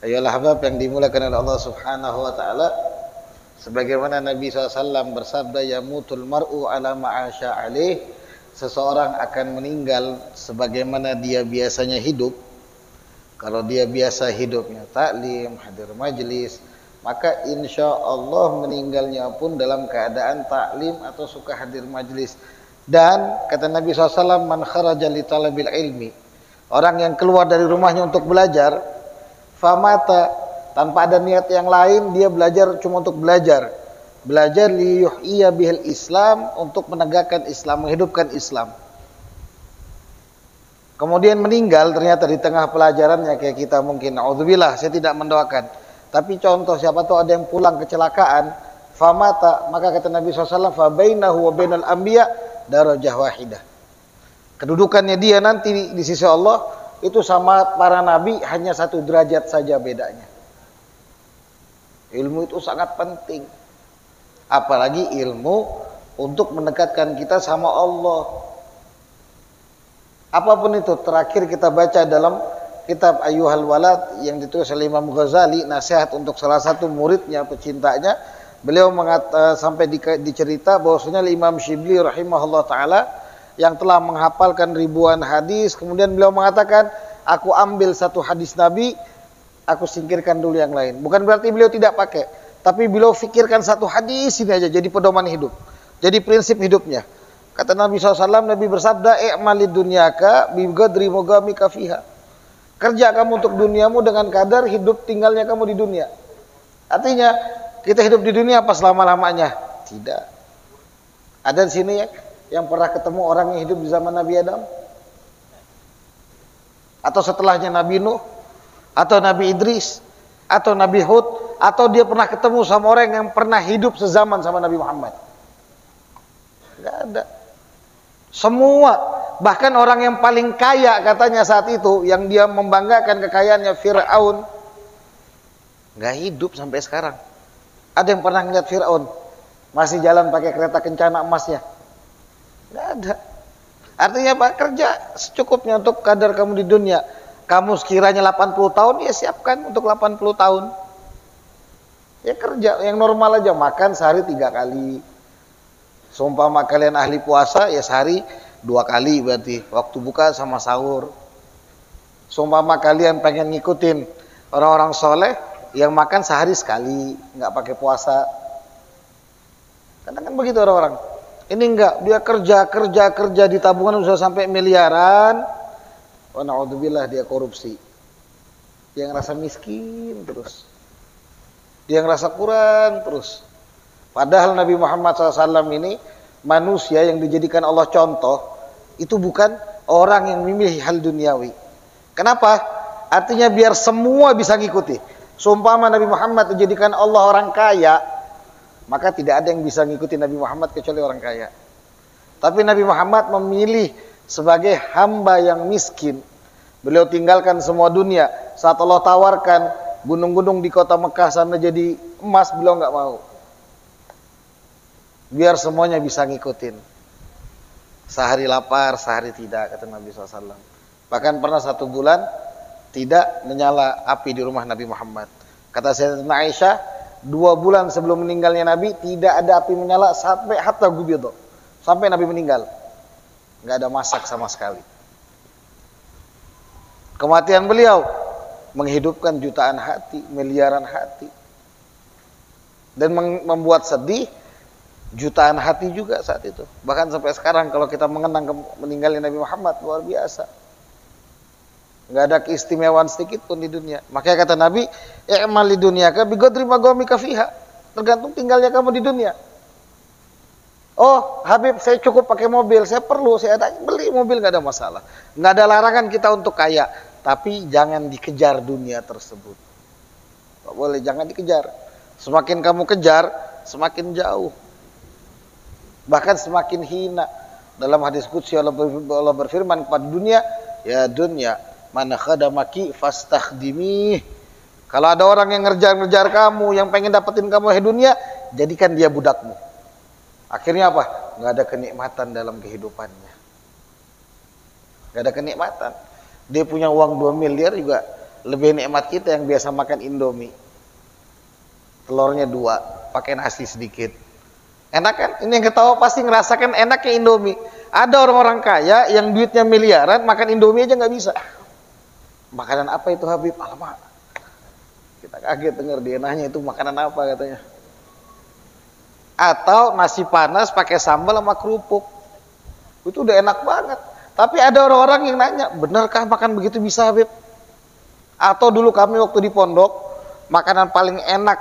Ayolah habab yang dimulakan oleh Allah Subhanahu wa taala, sebagaimana Nabi SAW bersabda, yamutul mar'u ala ma'asya alaih, seseorang akan meninggal sebagaimana dia biasanya hidup. Kalau dia biasa hidupnya taklim, hadir majlis, maka insya Allah meninggalnya pun dalam keadaan taklim atau suka hadir majlis. Dan kata Nabi SAW, man kharaja li talabil ilmi, orang yang keluar dari rumahnya untuk belajar, famata, tanpa ada niat yang lain, dia belajar cuma untuk belajar li yuhyiya bihil Islam, untuk menegakkan Islam, menghidupkan Islam, kemudian meninggal ternyata di tengah pelajarannya kayak kita mungkin, naudzubillah, saya tidak mendoakan, tapi contoh siapa tahu ada yang pulang kecelakaan, famata, maka kata Nabi SAW, fa bainahu wa bainal anbiya darajah wahidah, kedudukannya dia nanti di sisi Allah itu sama para nabi hanya 1 derajat saja bedanya. Ilmu itu sangat penting, apalagi ilmu untuk mendekatkan kita sama Allah. Apapun itu, terakhir kita baca dalam kitab Ayyuhal Walad yang ditulis oleh Imam Ghazali, nasihat untuk salah satu muridnya, pecintanya. Beliau sampai dicerita bahwasanya Imam Syibli rahimahullah taala yang telah menghafalkan ribuan hadis, kemudian beliau mengatakan, aku ambil 1 hadis Nabi, aku singkirkan dulu yang lain. Bukan berarti beliau tidak pakai, tapi beliau fikirkan 1 hadis ini aja jadi pedoman hidup, jadi prinsip hidupnya. Kata Nabi SAW, Nabi bersabda, i'malid dunyaka bi qadri mugamika fiha. Kerja kamu untuk duniamu dengan kadar hidup tinggalnya kamu di dunia. Artinya, kita hidup di dunia apa selama-lamanya? Tidak. Ada di sini ya yang pernah ketemu orang yang hidup di zaman Nabi Adam? Atau setelahnya Nabi Nuh? Atau Nabi Idris? Atau Nabi Hud? Atau dia pernah ketemu sama orang yang pernah hidup sezaman sama Nabi Muhammad? Enggak ada. Semua, bahkan orang yang paling kaya katanya saat itu, yang dia membanggakan kekayaannya, Fir'aun, nggak hidup sampai sekarang. Ada yang pernah ngeliat Fir'aun masih jalan pakai kereta kencana emasnya? Nggak ada. Artinya apa? Kerja secukupnya untuk kadar kamu di dunia. Kamu sekiranya 80 tahun, ya siapkan untuk 80 tahun. Ya kerja yang normal aja, makan sehari 3 kali. Seumpama kalian ahli puasa, ya sehari 2 kali berarti, waktu buka sama sahur. Seumpama kalian pengen ngikutin orang-orang soleh yang makan sehari sekali, nggak pakai puasa. Kadang kan begitu orang-orang. Ini enggak, dia kerja di tabungan sudah sampai miliaran. Wa na'udzubillah, dia korupsi. Dia ngerasa miskin terus. Dia ngerasa kurang terus. Padahal Nabi Muhammad SAW ini manusia yang dijadikan Allah contoh, itu bukan orang yang memilih hal duniawi. Kenapa? Artinya biar semua bisa ngikuti. Seumpama Nabi Muhammad dijadikan Allah orang kaya, maka tidak ada yang bisa ngikuti Nabi Muhammad kecuali orang kaya. Tapi Nabi Muhammad memilih sebagai hamba yang miskin. Beliau tinggalkan semua dunia. Saat Allah tawarkan gunung-gunung di kota Mekah sana jadi emas, beliau nggak mau. Biar semuanya bisa ngikutin. Sehari lapar, sehari tidak, kata Nabi SAW. Bahkan pernah 1 bulan tidak menyala api di rumah Nabi Muhammad. Kata Sayyidatina Aisyah, 2 bulan sebelum meninggalnya Nabi tidak ada api menyala sampai hatta gubido, sampai Nabi meninggal. Nggak ada masak sama sekali. Kematian beliau menghidupkan jutaan hati, miliaran hati, dan membuat sedih jutaan hati juga saat itu. Bahkan sampai sekarang kalau kita mengenang meninggalnya Nabi Muhammad, luar biasa. Nggak ada keistimewaan sedikit pun di dunia. Makanya kata Nabi, i'mal li dunyaka bi qadri magamika fiha. Tergantung tinggalnya kamu di dunia. Oh, Habib, saya cukup pakai mobil, saya perlu, saya ada, beli mobil, nggak ada masalah. Nggak ada larangan kita untuk kaya, tapi jangan dikejar dunia tersebut. Nggak boleh, jangan dikejar. Semakin kamu kejar, semakin jauh. Bahkan semakin hina. Dalam hadis qudsi Allah berfirman kepada dunia, ya dunya, man khadamaki fastakhdimih. Kalau ada orang yang ngejar-ngejar kamu, yang pengen dapetin kamu dunia, jadikan dia budakmu. Akhirnya apa? Nggak ada kenikmatan dalam kehidupannya. Nggak ada kenikmatan. Dia punya uang 2 miliar juga Lebih nikmat kita yang biasa makan Indomie. Telurnya 2, pakai nasi sedikit. Enak kan? Ini yang ketawa pasti ngerasakan enaknya Indomie. Ada orang-orang kaya yang duitnya miliaran, makan Indomie aja nggak bisa. Makanan apa itu Habib? Alamak. Kita kaget dengar dia nanya itu makanan apa katanya. Atau nasi panas pakai sambal sama kerupuk. Itu udah enak banget. Tapi ada orang-orang yang nanya, benarkah makan begitu bisa Habib? Atau dulu kami waktu di pondok, makanan paling enak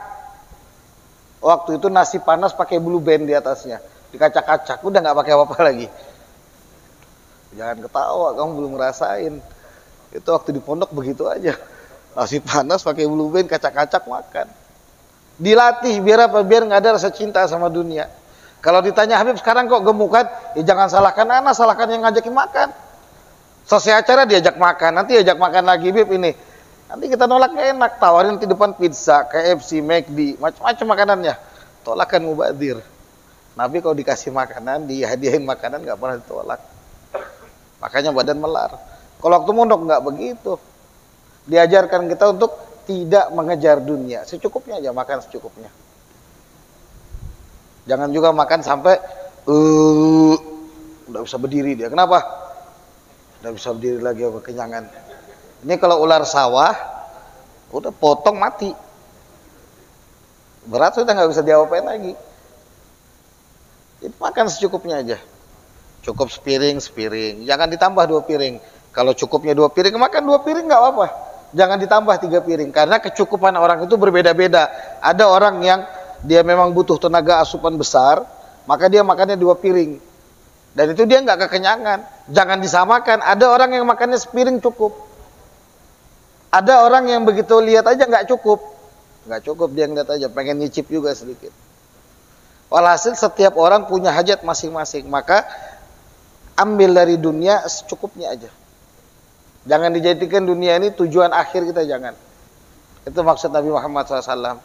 waktu itu nasi panas pakai blue band di atasnya. Dikacak-kacak, udah nggak pakai apa-apa lagi. Jangan ketawa, kamu belum ngerasain. Itu waktu di pondok begitu aja. Nasi panas pakai blue band, kacak-kacak makan. Dilatih biar apa? Biar nggak ada rasa cinta sama dunia. Kalau ditanya Habib sekarang kok gemukan, ya jangan salahkan anak, salahkan yang ngajakin makan. Selesai acara diajak makan, nanti ajak makan lagi Habib ini. Nanti kita nolak nggak enak, tawarin di depan pizza, KFC, McD, macam-macam makanannya. Tolakkan mubadir. Nabi kalau dikasih makanan, dihadiahin makanan nggak pernah ditolak. Makanya badan melar. Kalau waktu mondok nggak begitu. Diajarkan kita untuk tidak mengejar dunia, secukupnya aja makan secukupnya. Jangan juga makan sampai udah bisa berdiri dia. Kenapa? Udah bisa berdiri lagi kekenyangan. Ini kalau ular sawah udah potong mati. Berat sudah nggak bisa diapain lagi. Jadi makan secukupnya aja. Cukup sepiring. Jangan ditambah 2 piring. Kalau cukupnya 2 piring, makan 2 piring nggak apa-apa. Jangan ditambah 3 piring. Karena kecukupan orang itu berbeda-beda. Ada orang yang dia memang butuh tenaga asupan besar, maka dia makannya 2 piring. Dan itu dia nggak kekenyangan. Jangan disamakan. Ada orang yang makannya sepiring cukup. Ada orang yang begitu lihat aja nggak cukup. Nggak cukup dia ngeliat aja, pengen nyicip juga sedikit. Walhasil setiap orang punya hajat masing-masing. Maka ambil dari dunia secukupnya aja. Jangan dijadikan dunia ini tujuan akhir kita, jangan. Itu maksud Nabi Muhammad SAW.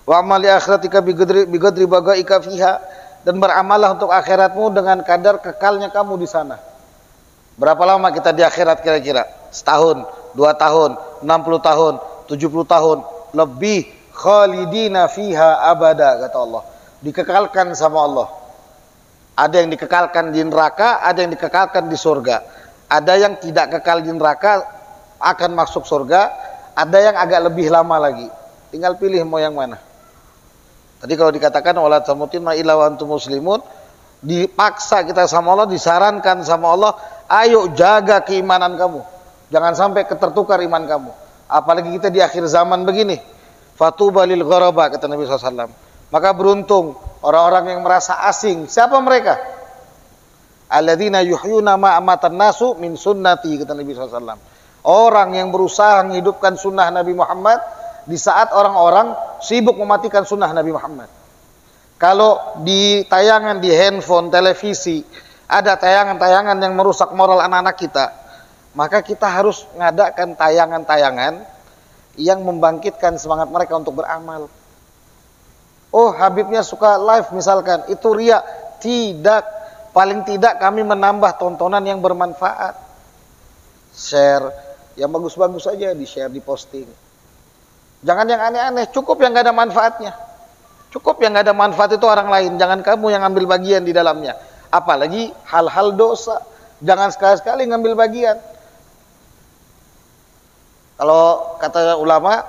Wa amali akhiratika bigadri bagaika fiha, dan beramalah untuk akhiratmu dengan kadar kekalnya kamu di sana. Berapa lama kita di akhirat kira-kira? Setahun, 2 tahun, 60 tahun, 70 tahun, lebih. Khalidina fiha abada, kata Allah. Dikekalkan sama Allah. Ada yang dikekalkan di neraka, ada yang dikekalkan di surga. Ada yang tidak kekal di neraka, akan masuk surga. Ada yang agak lebih lama lagi. Tinggal pilih mau yang mana. Tadi kalau dikatakan wala tamutunna illa wa antum muslimun, dipaksa kita sama Allah, disarankan sama Allah, ayo jaga keimanan kamu. Jangan sampai ketertukar iman kamu. Apalagi kita di akhir zaman begini. Fatuba lil ghuraba, kata Nabi SAW. Maka beruntung orang-orang yang merasa asing. Siapa mereka? Alladzina yuhyuna ma amatan nasu min sunnati, kata Nabi SAW. Orang yang berusaha menghidupkan sunnah Nabi Muhammad di saat orang-orang sibuk mematikan sunnah Nabi Muhammad. Kalau di tayangan di handphone, televisi, ada tayangan-tayangan yang merusak moral anak-anak kita, maka kita harus ngadakan tayangan-tayangan yang membangkitkan semangat mereka untuk beramal. Oh, Habibnya suka live misalkan, itu riya. Tidak. Paling tidak kami menambah tontonan yang bermanfaat. Share yang bagus-bagus aja, di-share, di-posting. Jangan yang aneh-aneh, cukup yang gak ada manfaatnya. Cukup yang gak ada manfaat itu orang lain, jangan kamu yang ambil bagian di dalamnya. Apalagi hal-hal dosa, jangan sekali-sekali ngambil bagian. Kalau kata ulama,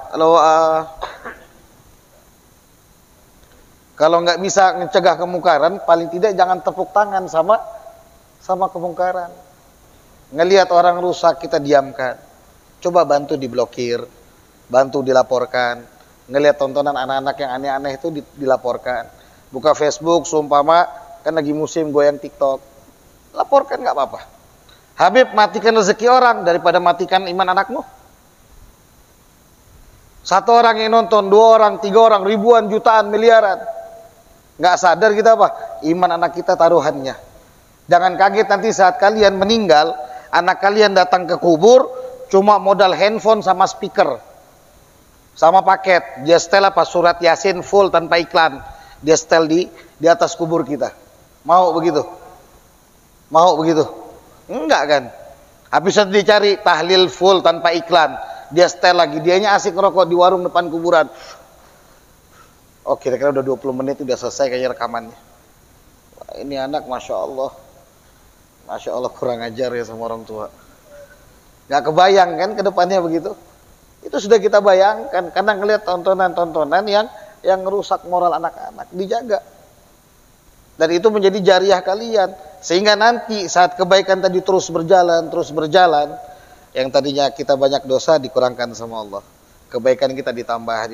kalau nggak bisa mencegah kemungkaran, paling tidak jangan tepuk tangan sama kemungkaran. Ngelihat orang rusak kita diamkan. Coba bantu diblokir, bantu dilaporkan. Ngelihat tontonan anak-anak yang aneh-aneh itu dilaporkan. Buka Facebook, seumpama kan lagi musim goyang TikTok, laporkan nggak apa-apa. Habib, matikan rezeki orang daripada matikan iman anakmu. 1 orang yang nonton, 2 orang, 3 orang, ribuan, jutaan, miliaran. Nggak sadar kita apa? Iman anak kita taruhannya. Jangan kaget nanti saat kalian meninggal, anak kalian datang ke kubur, cuma modal handphone sama speaker, sama paket. Dia setel apa? Surat Yasin full tanpa iklan. Dia setel di atas kubur kita. Mau begitu? Mau begitu? Enggak kan? Habis itu dicari tahlil full tanpa iklan, dia setel lagi, dianya asik ngerokok di warung depan kuburan. Oh, kira-kira udah 20 menit udah selesai kayaknya rekamannya. Wah, ini anak Masya Allah kurang ajar ya sama orang tua. Gak kebayang kan ke depannya begitu. Itu sudah kita bayangkan karena ngelihat tontonan-tontonan yang merusak moral anak-anak. Dijaga. Dan itu menjadi jariah kalian. Sehingga nanti saat kebaikan tadi terus berjalan, yang tadinya kita banyak dosa dikurangkan sama Allah. Kebaikan kita ditambah.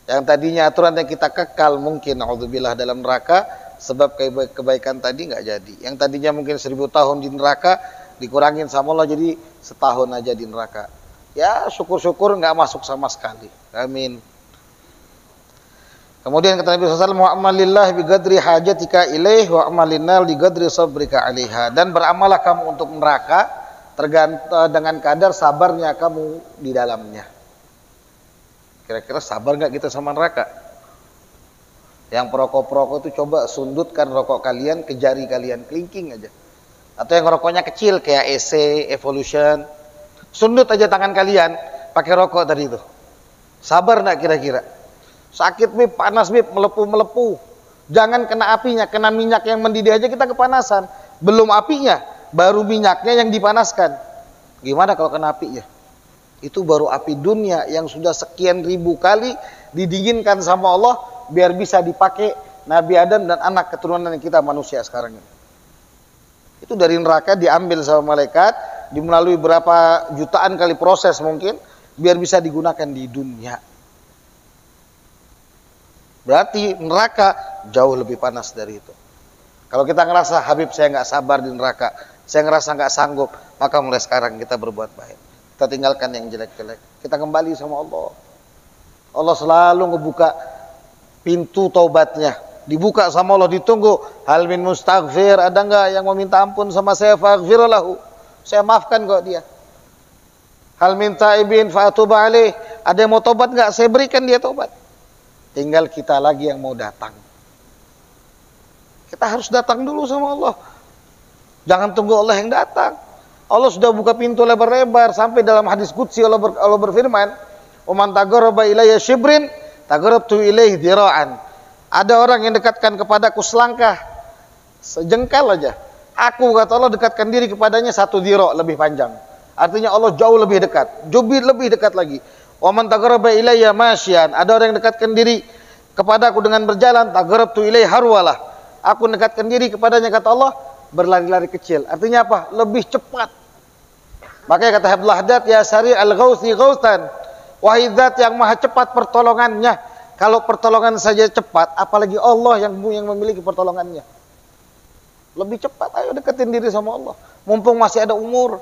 Yang tadinya aturan yang kita kekal mungkin naudzubillah dalam neraka sebab kebaikan tadi nggak jadi. Yang tadinya mungkin 1000 tahun di neraka dikurangin sama Allah jadi setahun aja di neraka. Ya syukur-syukur nggak masuk sama sekali. Amin. Kemudian kata Nabi SAW, wa'amalillah bigadri hajatika ilaih wa'amalinnal bigadri sabrika alaiha. Dan beramallah kamu untuk neraka dengan kadar sabarnya kamu di dalamnya. Kira-kira sabar nggak kita sama neraka? Yang perokok-perokok itu coba sundutkan rokok kalian ke jari kalian, kelingking aja. Atau yang rokoknya kecil kayak EC, Evolution, sundut aja tangan kalian pakai rokok tadi itu. Sabar nggak kira-kira? Sakit bib, panas bib, melepuh. Jangan kena apinya, kena minyak yang mendidih aja kita kepanasan. Belum apinya, baru minyaknya yang dipanaskan. Gimana kalau kena apinya? Itu baru api dunia yang sudah sekian ribu kali didinginkan sama Allah biar bisa dipakai Nabi Adam dan anak keturunan kita manusia sekarang ini. Itu dari neraka diambil sama malaikat, melalui berapa jutaan kali proses mungkin biar bisa digunakan di dunia. Berarti neraka jauh lebih panas dari itu. Kalau kita ngerasa Habib saya nggak sabar di neraka, saya ngerasa nggak sanggup, maka mulai sekarang kita berbuat baik. Kita tinggalkan yang jelek-jelek. Kita kembali sama Allah. Allah selalu ngebuka pintu taubatnya. Dibuka sama Allah, ditunggu. Hal min mustaghfir, ada enggak yang meminta ampun sama saya? Faghfir lahu. Saya maafkan kok dia. Hal min taibin fa'atuba alaih. Ada yang mau tobat enggak? Saya berikan dia tobat. Tinggal kita lagi yang mau datang. Kita harus datang dulu sama Allah. Jangan tunggu Allah yang datang. Allah sudah buka pintu lebar-lebar sampai dalam hadis qudsi Allah berfirman, "Waman taqarraba ilayya shibrin, taqarrabtu ilaihi dhira'an." Ada orang yang dekatkan kepadaku selangkah, sejengkal aja. Aku, kata Allah, dekatkan diri kepadanya 1 dhira' lebih panjang. Artinya Allah jauh lebih dekat, lebih dekat lagi. "Waman taqarraba ilayya masyan." Ada orang yang dekatkan diri kepadaku dengan berjalan, taqarrabtu ilaihi harwalah. Aku dekatkan diri kepadanya, kata Allah, berlari-lari kecil. Artinya apa? Lebih cepat. Makanya kata Abdul Haddad, ya sari al-ghausi ghautan. Wahai zat yang maha cepat pertolongannya. Kalau pertolongan saja cepat, apalagi Allah yang memiliki pertolongannya. Lebih cepat, ayo deketin diri sama Allah. Mumpung masih ada umur,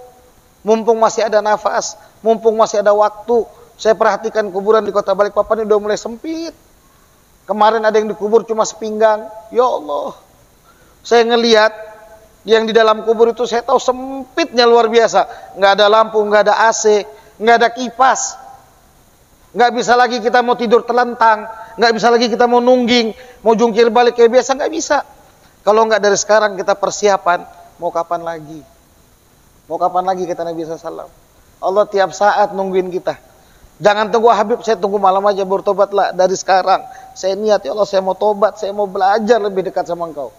mumpung masih ada nafas, mumpung masih ada waktu. Saya perhatikan kuburan di Kota Balikpapan ini udah mulai sempit. Kemarin ada yang dikubur cuma sepinggang. Ya Allah. Saya ngelihat yang di dalam kubur itu saya tahu sempitnya luar biasa. Nggak ada lampu, nggak ada AC, nggak ada kipas. Nggak bisa lagi kita mau tidur telentang. Nggak bisa lagi kita mau nungging, mau jungkir balik kayak biasa, nggak bisa. Kalau nggak dari sekarang kita persiapan, mau kapan lagi? Mau kapan lagi kata Nabi SAW. Allah tiap saat nungguin kita. Jangan tunggu Habib, saya tunggu malam aja bertobatlah dari sekarang. Saya niat, ya Allah saya mau tobat, saya mau belajar lebih dekat sama Engkau.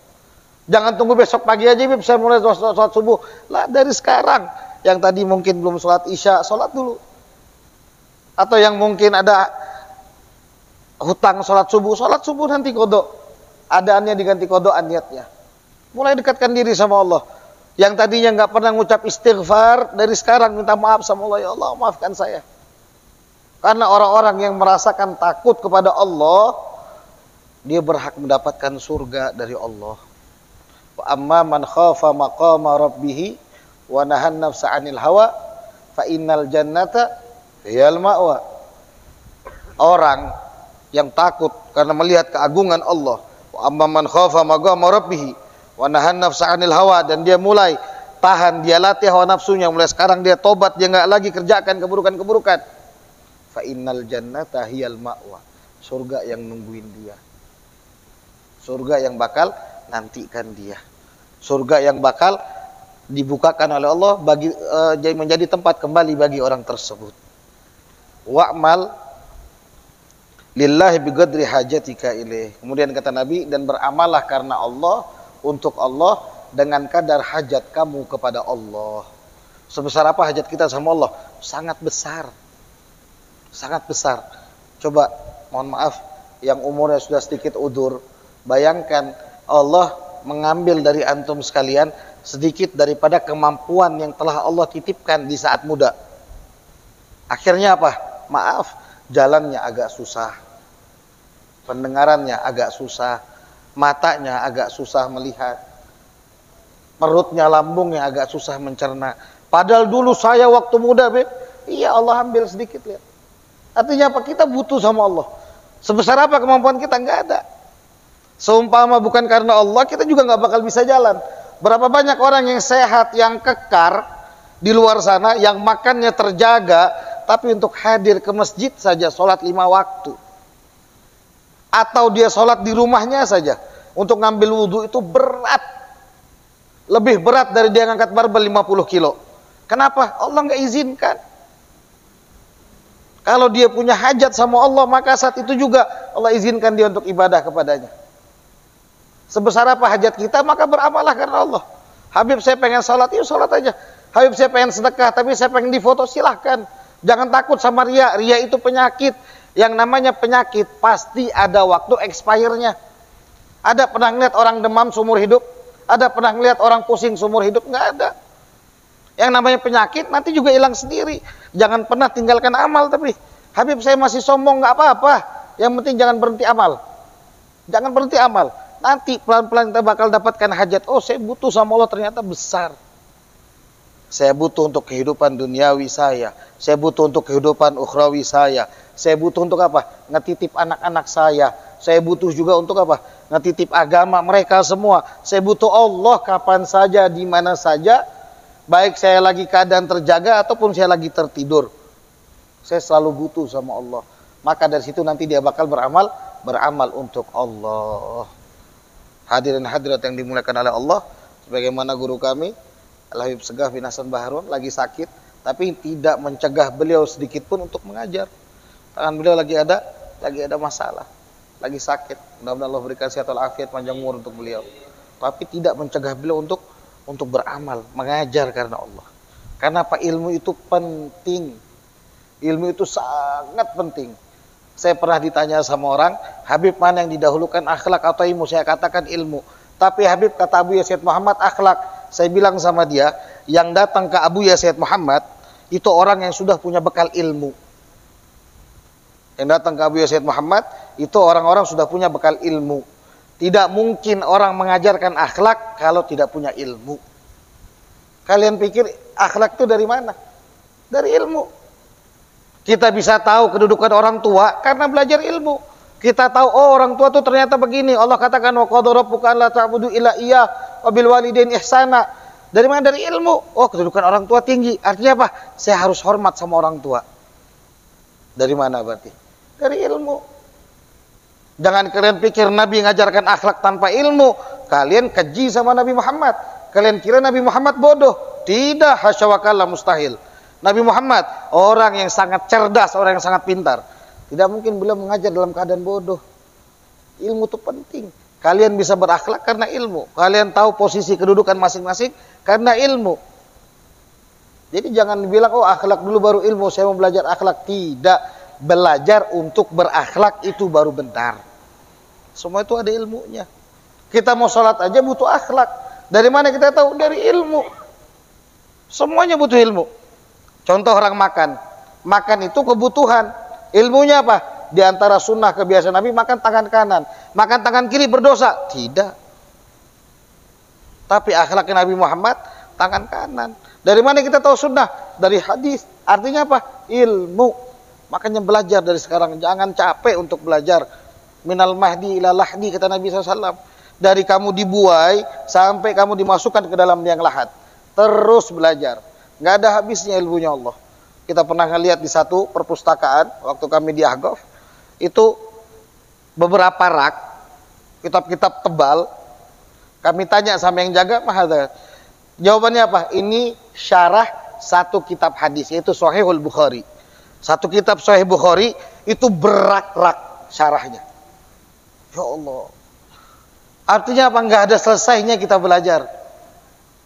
Jangan tunggu besok pagi aja, Bib, saya mulai sholat subuh. Lah dari sekarang. Yang tadi mungkin belum sholat isya, sholat dulu. Atau yang mungkin ada hutang sholat subuh nanti kodok. Adaannya diganti kodokan niatnya. Mulai dekatkan diri sama Allah. Yang tadinya nggak pernah ngucap istighfar, dari sekarang minta maaf sama Allah. Ya Allah, maafkan saya. Karena orang-orang yang merasakan takut kepada Allah, dia berhak mendapatkan surga dari Allah. Wa amma man khafa maqama rabbih wa nahan nafsa 'anil hawa fa innal jannata hiyal ma'wa. Orang yang takut karena melihat keagungan Allah. Wa amma man khafa maqama rabbih wa nahan nafsa 'anil hawa, dan dia mulai tahan, dia latih hawa nafsunya, mulai sekarang dia tobat, dia enggak lagi kerjakan keburukan-keburukan. Fa innal jannata hiyal ma'wa. Surga yang nungguin dia. Surga yang bakal nantikan dia. Surga yang bakal dibukakan oleh Allah bagi menjadi tempat kembali bagi orang tersebut. Wa'mal lillahi biqadri hajatika ilaih. Kemudian kata Nabi, dan beramallah karena Allah, untuk Allah, dengan kadar hajat kamu kepada Allah. Sebesar apa hajat kita sama Allah? Sangat besar. Sangat besar. Coba, mohon maaf, yang umurnya sudah sedikit udur, bayangkan Allah mengambil dari antum sekalian sedikit daripada kemampuan yang telah Allah titipkan di saat muda. Akhirnya apa? Maaf, jalannya agak susah, pendengarannya agak susah, matanya agak susah melihat, perutnya, lambungnya agak susah mencerna. Padahal dulu saya waktu muda, Beb, iya Allah ambil sedikit, lihat. Artinya apa? Kita butuh sama Allah. Sebesar apa kemampuan kita? Nggak ada. Seumpama bukan karena Allah, kita juga nggak bakal bisa jalan. Berapa banyak orang yang sehat, yang kekar di luar sana, yang makannya terjaga, tapi untuk hadir ke masjid saja, sholat 5 waktu. Atau dia sholat di rumahnya saja, untuk ngambil wudhu itu berat. Lebih berat dari dia ngangkat barbel 50 kilo. Kenapa? Allah nggak izinkan. Kalau dia punya hajat sama Allah, maka saat itu juga Allah izinkan dia untuk ibadah kepadanya. Sebesar apa hajat kita, maka beramallah karena Allah. Habib, saya pengen sholat, yuk sholat aja. Habib, saya pengen sedekah, tapi saya pengen difoto, silahkan. Jangan takut sama ria. Ria itu penyakit. Yang namanya penyakit pasti ada waktu expire-nya. Ada pernah ngeliat orang demam seumur hidup? Ada pernah ngeliat orang pusing seumur hidup? Nggak ada. Yang namanya penyakit nanti juga hilang sendiri. Jangan pernah tinggalkan amal. Tapi Habib, saya masih sombong, nggak apa-apa. Yang penting jangan berhenti amal. Jangan berhenti amal. Nanti pelan-pelan kita bakal dapatkan hajat. Oh, saya butuh sama Allah, ternyata besar. Saya butuh untuk kehidupan duniawi saya. Saya butuh untuk kehidupan ukhrawi saya. Saya butuh untuk apa? Ngetitip anak-anak saya. Saya butuh juga untuk apa? Ngetitip agama mereka semua. Saya butuh Allah kapan saja, di mana saja. Baik saya lagi keadaan terjaga ataupun saya lagi tertidur. Saya selalu butuh sama Allah. Maka dari situ nanti dia bakal beramal untuk Allah. Hadirin hadirat yang dimuliakan oleh Allah, sebagaimana guru kami Al-Habib Segaf bin Hasan Baharun lagi sakit, tapi tidak mencegah beliau sedikit pun untuk mengajar. Tangan beliau lagi ada masalah, lagi sakit. Mudah-mudahan Allah berikan sehat walafiat, panjang umur untuk beliau. Tapi tidak mencegah beliau untuk beramal, mengajar karena Allah. Karena apa? Ilmu itu penting. Ilmu itu sangat penting. Saya pernah ditanya sama orang, Habib, mana yang didahulukan, akhlak atau ilmu? Saya katakan ilmu. Tapi Habib, kata Abu Yazid Muhammad, akhlak. Saya bilang sama dia, yang datang ke Abu Yazid Muhammad itu orang yang sudah punya bekal ilmu. Yang datang ke Abu Yazid Muhammad itu orang-orang sudah punya bekal ilmu. Tidak mungkin orang mengajarkan akhlak kalau tidak punya ilmu. Kalian pikir akhlak itu dari mana? Dari ilmu. Kita bisa tahu kedudukan orang tua karena belajar ilmu. Kita tahu, oh orang tua itu ternyata begini. Allah katakan, wa qadara rabbuka alla ta'budu illa iyyah wa bil walidaini ihsana. Dari mana? Dari ilmu. Oh, kedudukan orang tua tinggi. Artinya apa? Saya harus hormat sama orang tua. Dari mana berarti? Dari ilmu. Jangan kalian pikir Nabi ngajarkan akhlak tanpa ilmu. Kalian keji sama Nabi Muhammad. Kalian kira Nabi Muhammad bodoh. Tidak, hasya wa kalla, mustahil. Nabi Muhammad orang yang sangat cerdas, orang yang sangat pintar. Tidak mungkin beliau mengajar dalam keadaan bodoh. Ilmu itu penting. Kalian bisa berakhlak karena ilmu. Kalian tahu posisi kedudukan masing-masing karena ilmu. Jadi jangan bilang, oh akhlak dulu baru ilmu, saya mau belajar akhlak. Tidak. Belajar untuk berakhlak itu baru benar. Semua itu ada ilmunya. Kita mau sholat aja butuh akhlak. Dari mana kita tahu? Dari ilmu. Semuanya butuh ilmu. Contoh orang makan. Makan itu kebutuhan. Ilmunya apa? Di antara sunnah kebiasaan Nabi, makan tangan kanan. Makan tangan kiri berdosa? Tidak. Tapi akhlaknya Nabi Muhammad, tangan kanan. Dari mana kita tahu sunnah? Dari hadis. Artinya apa? Ilmu. Makanya belajar dari sekarang. Jangan capek untuk belajar. Minal mahdi ila lahdi, kata Nabi SAW. Dari kamu dibuai sampai kamu dimasukkan ke dalam liang lahat. Terus belajar. Nggak ada habisnya ilmunya Allah. Kita pernah ngelihat di satu perpustakaan waktu kami di Ahqaf, itu beberapa rak kitab-kitab tebal. Kami tanya sama yang jaga, mahadha, Jawabannya apa? Ini syarah satu kitab hadis, yaitu Sahihul Bukhari. Satu kitab Sahih Bukhari itu berak-rak syarahnya. Ya Allah. Artinya apa? Nggak ada selesainya kita belajar.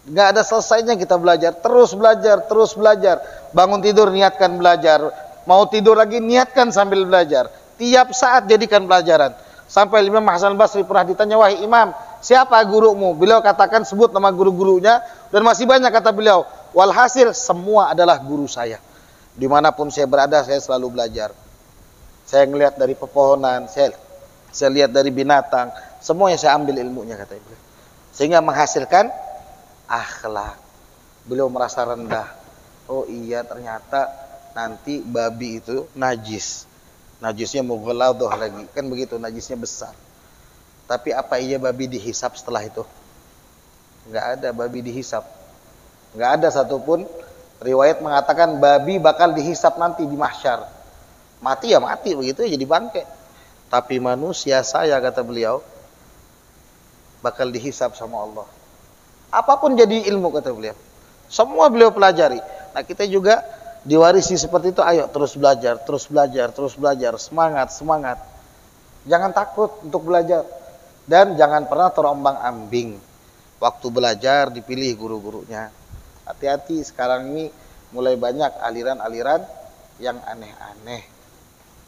Nggak ada selesainya kita belajar. Terus belajar, terus belajar. Bangun tidur niatkan belajar. Mau tidur lagi niatkan sambil belajar. Tiap saat jadikan pelajaran. Sampai Imam Hasan Basri pernah ditanya, wahai Imam, siapa gurumu? Beliau katakan sebut nama guru-gurunya. Dan masih banyak kata beliau. Walhasil semua adalah guru saya. Dimanapun saya berada saya selalu belajar. Saya ngelihat dari pepohonan, saya lihat dari binatang, semuanya saya ambil ilmunya kata beliau. Sehingga menghasilkan akhlak. Beliau merasa rendah. Oh iya, ternyata nanti babi itu najis. Najisnya mughalladhah lagi. Kan begitu, najisnya besar. Tapi apa iya babi dihisap setelah itu? Enggak ada babi dihisap. Enggak ada satupun riwayat mengatakan babi bakal dihisap nanti di mahsyar. Mati ya mati, begitu ya jadi bangkai. Tapi manusia saya, kata beliau, bakal dihisap sama Allah. Apapun jadi ilmu, kata beliau. Semua beliau pelajari. Nah kita juga diwarisi seperti itu. Ayo terus belajar, terus belajar, terus belajar. Semangat, semangat. Jangan takut untuk belajar. Dan jangan pernah terombang-ambing. Waktu belajar dipilih guru-gurunya. Hati-hati, sekarang ini mulai banyak aliran-aliran yang aneh-aneh.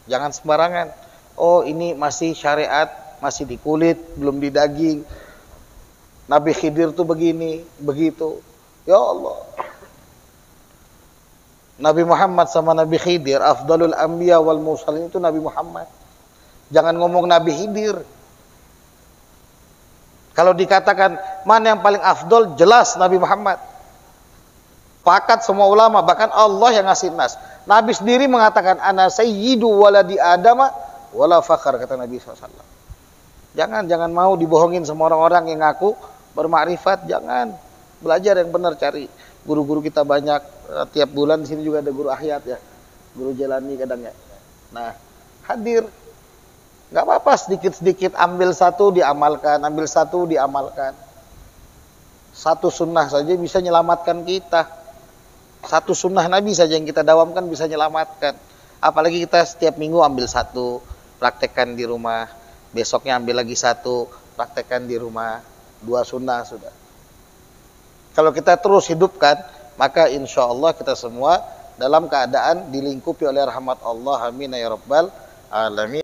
Jangan sembarangan. Oh ini masih syariat, masih di kulit, belum di daging. Nabi Khidir tuh begini, begitu. Ya Allah. Nabi Muhammad sama Nabi Khidir, afdalul anbiya wal mursalin, itu Nabi Muhammad. Jangan ngomong Nabi Khidir. Kalau dikatakan mana yang paling afdal, jelas Nabi Muhammad. Pakat semua ulama, bahkan Allah yang ngasih nas. Nabi sendiri mengatakan, ana sayyidu waladi adama wala fakhar, kata Nabi SAW. Jangan mau dibohongin sama orang-orang yang ngaku bermakrifat. Jangan. Belajar yang benar, cari. Guru-guru kita banyak. Tiap bulan di sini juga ada guru ahyat ya. Guru jalani kadang ya. Nah, hadir. Gak apa-apa, sedikit-sedikit ambil satu diamalkan, ambil satu diamalkan. Satu sunnah saja bisa menyelamatkan kita. Satu sunnah Nabi saja yang kita dawamkan bisa menyelamatkan. Apalagi kita setiap minggu ambil satu, praktekkan di rumah. Besoknya ambil lagi satu, praktekkan di rumah. 2 sunnah sudah. Kalau kita terus hidupkan, maka insya Allah kita semua dalam keadaan dilingkupi oleh rahmat Allah. Amin ya rabbal alamin.